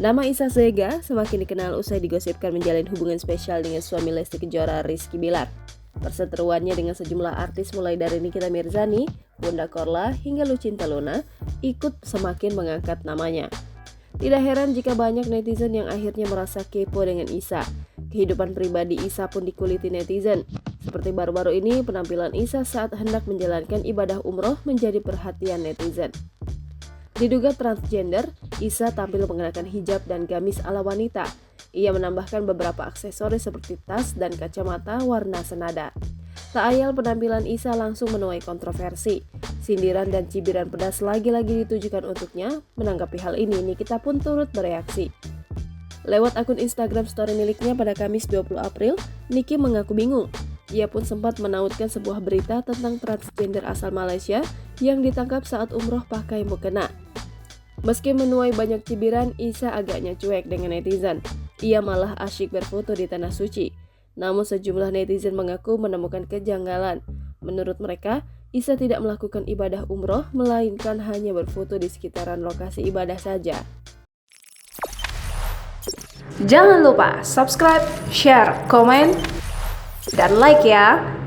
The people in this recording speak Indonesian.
Nama Isa Sega semakin dikenal usai digosipkan menjalin hubungan spesial dengan suami Lesti Kejora, Rizky Bilar. Perseteruannya dengan sejumlah artis mulai dari Nikita Mirzani, Bunda Korla, hingga Lucinta Luna ikut semakin mengangkat namanya. Tidak heran jika banyak netizen yang akhirnya merasa kepo dengan Isa. Kehidupan pribadi Isa pun dikuliti netizen. Seperti baru-baru ini, penampilan Isa saat hendak menjalankan ibadah umroh menjadi perhatian netizen. Diduga transgender, Isa tampil mengenakan hijab dan gamis ala wanita. Ia menambahkan beberapa aksesoris seperti tas dan kacamata warna senada. Tak ayal penampilan Isa langsung menuai kontroversi. Sindiran dan cibiran pedas lagi-lagi ditujukan untuknya. Menanggapi hal ini, Nikita pun turut bereaksi. Lewat akun Instagram story miliknya pada Kamis 20 April, Niki mengaku bingung. Ia pun sempat menautkan sebuah berita tentang transgender asal Malaysia yang ditangkap saat umroh pakai mukena. Meski menuai banyak cibiran, Isa agaknya cuek dengan netizen. Ia malah asyik berfoto di tanah suci. Namun sejumlah netizen mengaku menemukan kejanggalan. Menurut mereka, Isa tidak melakukan ibadah umroh, melainkan hanya berfoto di sekitaran lokasi ibadah saja. Jangan lupa subscribe, share, komen, dan like ya!